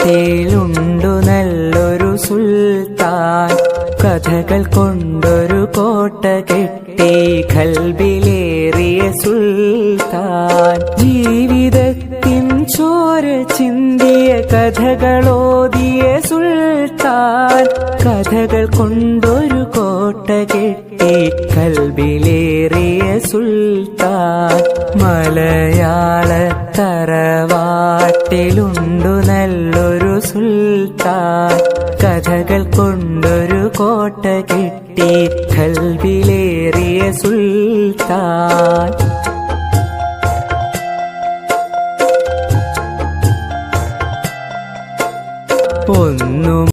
നാട്ടിലുണ്ടു നല്ലൊരു സുൽത്താൻ, കഥകൾ കൊണ്ടൊരു കോട്ട കെട്ടി ഖൽബിലേറിയ സുൽത്താൻ. ജീവിതത്തിൻ ചോര ചിന്തിയ കഥകളോതിയ സുൽത്താൻ, കഥകൾ കൊണ്ടൊരു കോട്ട കെട്ടി ഖൽബിലേറിയ സുൽത്താൻ. മലയാള തറവാട്ടിലുണ്ടു നല്ലൊരു സുൽത്താൻ, കഥകൾ കൊണ്ടൊരു കോട്ട കെട്ടി ഖൽബിലേറിയ സുൽത്താൻ. ഒന്നും